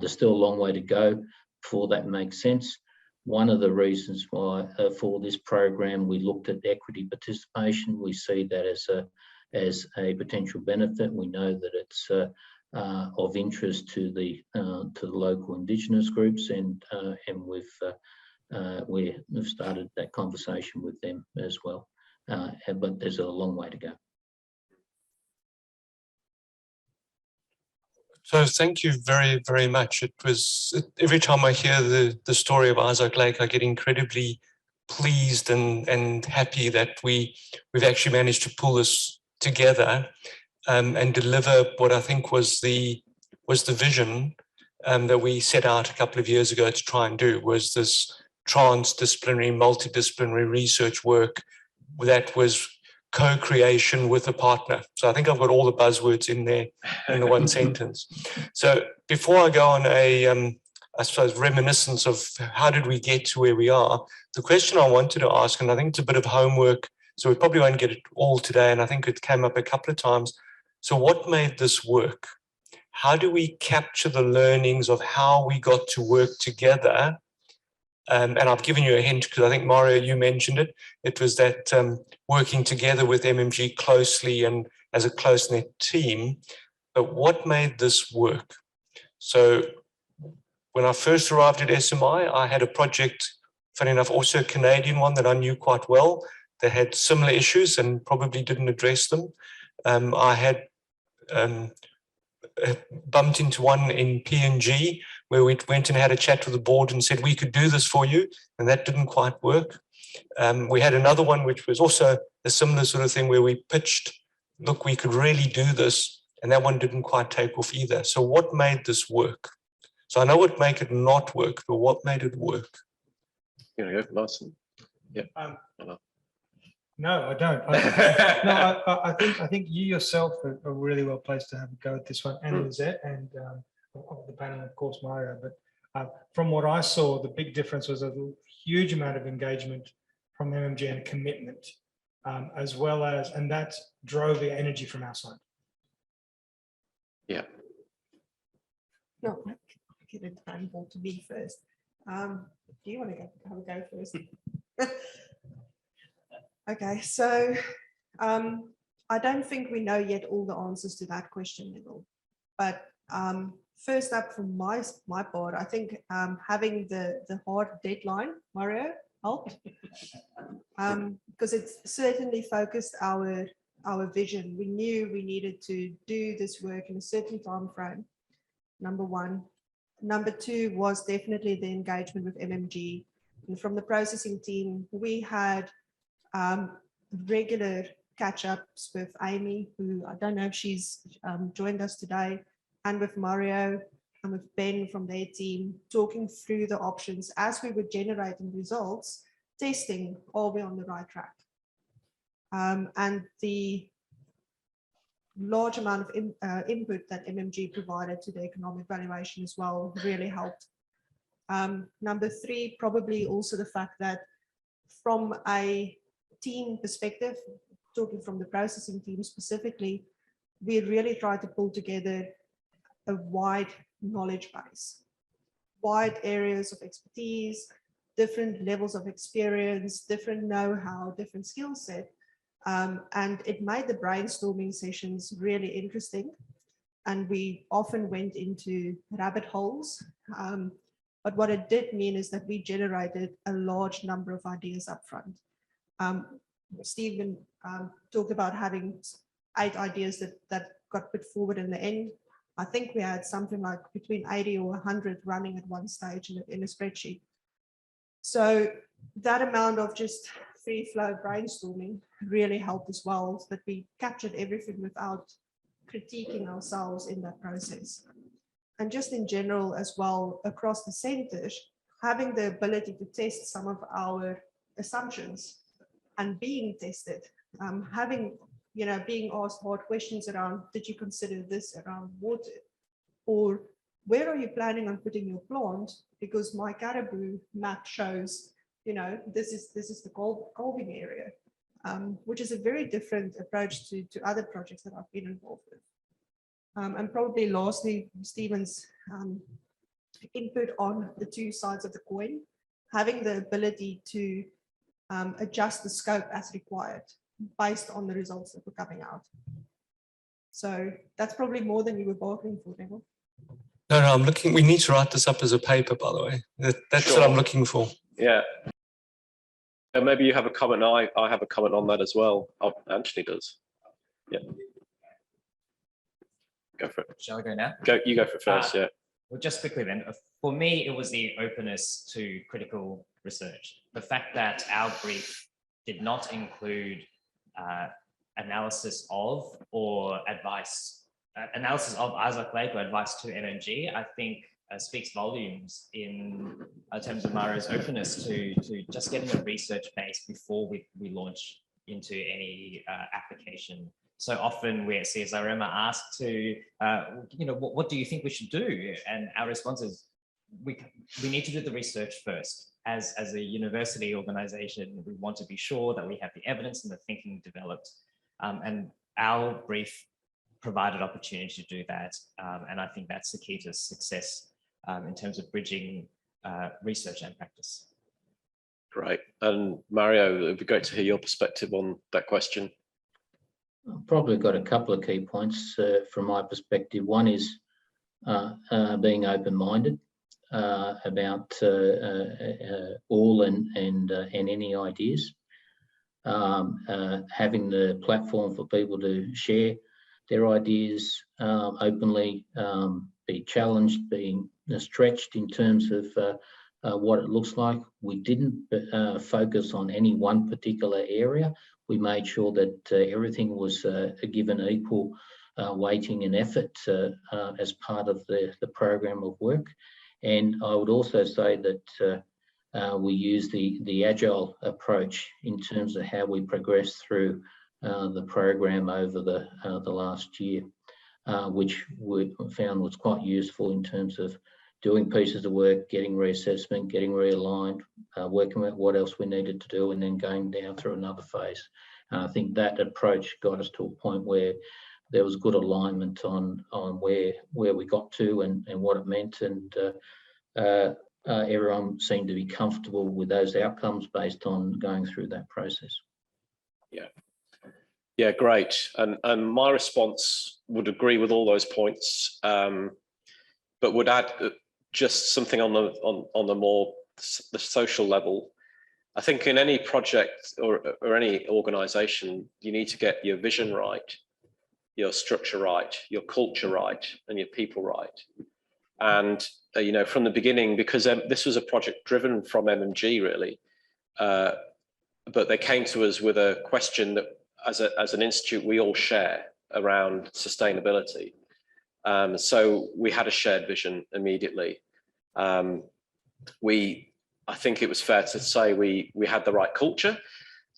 There's still a long way to go before that makes sense. One of the reasons why for this program we looked at equity participation. We see that as a potential benefit. We know that it's of interest to the local Indigenous groups, and we've started that conversation with them as well. But there's a long way to go.
So thank you very, very much. It was, every time I hear the story of Izok Lake, I get incredibly pleased and happy that we've actually managed to pull this together and deliver what I think was the vision that we set out a couple of years ago to try and do, was this transdisciplinary, multidisciplinary research work that was co-creation with a partner. So I think I've got all the buzzwords in there in the one sentence. So before I go on I suppose, reminiscence of how did we get to where we are, the question I wanted to ask, and I think it's a bit of homework, so we probably won't get it all today, and I think it came up a couple of times. So what made this work? How do we capture the learnings of how we got to work together? And I've given you a hint because I think, Mario, you mentioned it. It was that working together with MMG closely and as a close-knit team. but what made this work? So when I first arrived at SMI, I had a project, funny enough, also a Canadian one that I knew quite well. They had similar issues and probably didn't address them. I had bumped into one in PNG where we went and had a chat with the board and said, we could do this for you, and that didn't quite work. We had another one which was also a similar sort of thing where we pitched, look, we could really do this, and that one didn't quite take off either. So what made this work? So I know what made it not work, but what made it work?
You want to go, Marcin? Yeah.
No, I don't. I think you yourself are really well placed to have a go at this one, and Lizette, and of the panel, of course, Mario. But from what I saw, the big difference was a huge amount of engagement from MMG and commitment, as well as, and that drove the energy from our side.
Yeah.
No, I give it time to me first. Do you want to have a go first? Okay, so I don't think we know yet all the answers to that question level, but first up from my part, I think having the hard deadline, Mario, helped because it certainly focused our vision. We knew we needed to do this work in a certain time frame, number one. Number two was definitely the engagement with MMG. And from the processing team, we had regular catch-ups with Amy, who I don't know if she's joined us today, and with Mario and with Ben from their team, talking through the options as we were generating results, testing, are we on the right track? And the large amount of input that MMG provided to the economic valuation as well really helped. Number three, probably also the fact that from a team perspective, talking from the processing team specifically, we really tried to pull together a wide knowledge base, wide areas of expertise, different levels of experience, different know-how, different skill set. And it made the brainstorming sessions really interesting. And we often went into rabbit holes. But what it did mean is that we generated a large number of ideas up front. Steven talked about having 8 ideas that got put forward in the end. I think we had something like between 80 or 100 running at one stage in a spreadsheet. So that amount of just free flow brainstorming really helped as well, so that we captured everything without critiquing ourselves in that process. And just in general as well, across the centers, having the ability to test some of our assumptions and being tested, having, being asked hard questions around, did you consider this around water? Or where are you planning on putting your plant? Because my caribou map shows, this is the calving area, which is a very different approach to other projects that I've been involved with. And probably lastly, Steven's input on the two sides of the coin, having the ability to adjust the scope as required based on the results that were coming out. So that's probably more than you were bargaining for, Neville.
No, I'm looking, we need to write this up as a paper, by the way. That's
Sure.
what I'm looking for.
Yeah. And maybe you have a comment. I have a comment on that as well. Oh, Anthony does. Yeah. Go for it.
Shall I go now?
You go for it first, yeah.
Well, just quickly then, for me, it was the openness to critical research. The fact that our brief did not include analysis of or advice, analysis of Assoc Lake or advice to MMG, I think speaks volumes in terms of Mario's openness to just getting a research base before we launch into any application. So often we at CSRM are asked to, what do you think we should do? And our response is, we need to do the research first. As a university organization, we want to be sure that we have the evidence and the thinking developed. And our brief provided opportunity to do that. And I think that's the key to success in terms of bridging research and practice.
Great. And Mario, it'd be great to hear your perspective on that question.
I've probably got a couple of key points from my perspective. One is being open-minded about all and any ideas. Having the platform for people to share their ideas openly, be challenged, being stretched in terms of what it looks like. We didn't focus on any one particular area. We made sure that everything was given equal weighting and effort as part of the program of work. And I would also say that we use the agile approach in terms of how we progress through the program over the last year, which we found was quite useful in terms of doing pieces of work, getting reassessment, getting realigned, working out what else we needed to do, and then going down through another phase. And I think that approach got us to a point where there was good alignment on where we got to and what it meant, and everyone seemed to be comfortable with those outcomes based on going through that process.
Yeah, great. And my response would agree with all those points, but would add just something on the more the social level. I think in any project or any organization, you need to get your vision right, your structure right, your culture right, and your people right. And you know, from the beginning, because this was a project driven from M&G really, but they came to us with a question that as an institute we all share around sustainability. So we had a shared vision immediately. I think it was fair to say we had the right culture,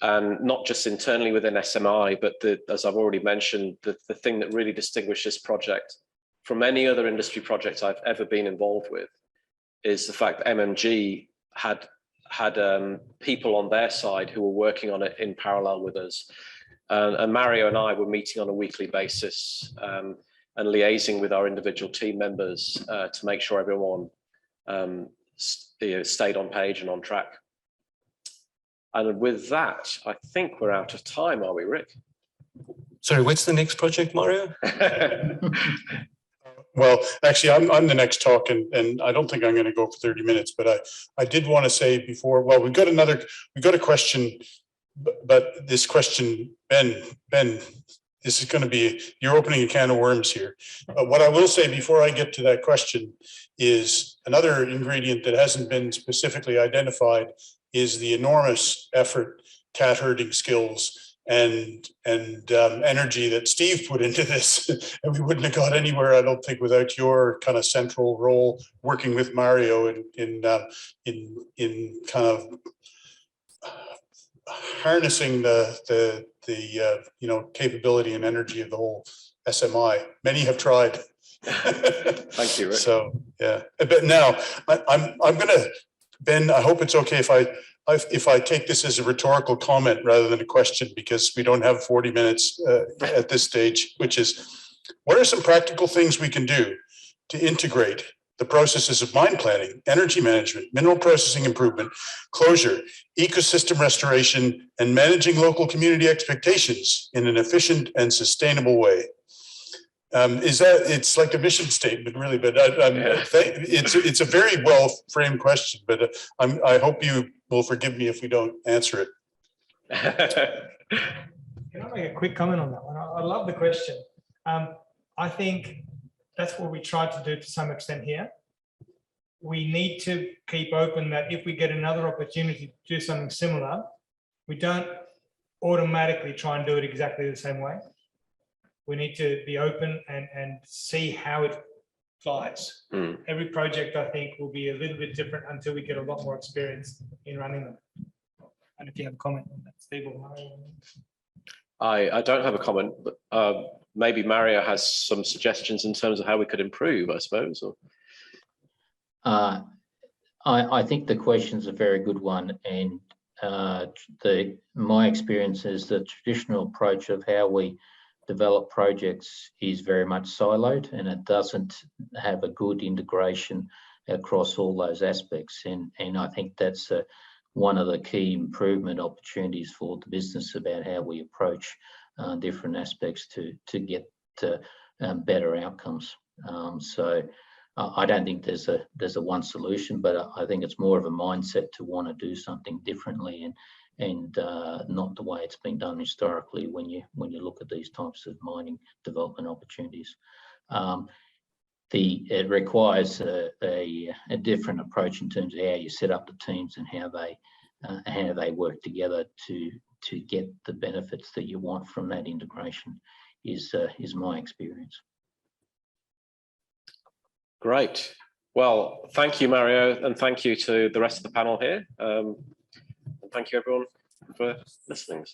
and not just internally within SMI, but as I've already mentioned, the thing that really distinguished this project from any other industry project I've ever been involved with is the fact that MMG had people on their side who were working on it in parallel with us. And Mario and I were meeting on a weekly basis and liaising with our individual team members to make sure everyone stayed on page and on track. And with that, I think we're out of time, are we, Rick?
Sorry, what's the next project, Mario?
Well, actually, I'm the next talk, and I don't think I'm going to go for 30 minutes, but I did want to say before, well, we got a question, but this question, Ben, this is going to be, you're opening a can of worms here. But what I will say before I get to that question is another ingredient that hasn't been specifically identified is the enormous effort, cat herding skills, and energy that Steve put into this. And we wouldn't have got anywhere, I don't think, without your kind of central role working with Mario in kind of harnessing the capability and energy of the whole SMI. Many have tried.
Thank you, Rick.
So yeah, but now I'm gonna, Ben, I hope it's okay if I take this as a rhetorical comment rather than a question, because we don't have 40 minutes at this stage, which is, what are some practical things we can do to integrate the processes of mine planning, energy management, mineral processing improvement, closure, ecosystem restoration, and managing local community expectations in an efficient and sustainable way? It's like a mission statement, really, but it's a very well framed question. But I hope you will forgive me if we don't answer it.
Can I make a quick comment on that one? I love the question. I think that's what we tried to do to some extent here. We need to keep open that if we get another opportunity to do something similar, we don't automatically try and do it exactly the same way. We need to be open and see how it flies. Every project, I think, will be a little bit different until we get a lot more experience in running them. And if you have a comment on that, Steve or Mario.
I don't have a comment, but maybe Mario has some suggestions in terms of how we could improve, I suppose. Or...
I think the question's a very good one, and my experience is the traditional approach of how we develop projects is very much siloed, and it doesn't have a good integration across all those aspects. And I think that's one of the key improvement opportunities for the business about how we approach different aspects to get better outcomes. So I don't think there's a one solution, but I think it's more of a mindset to want to do something differently and not the way it's been done historically when you look at these types of mining development opportunities. It requires a different approach in terms of how you set up the teams and how they work together to get the benefits that you want from that integration is my experience.
Great. Well, thank you, Mario, and thank you to the rest of the panel here. And thank you, everyone, for listening.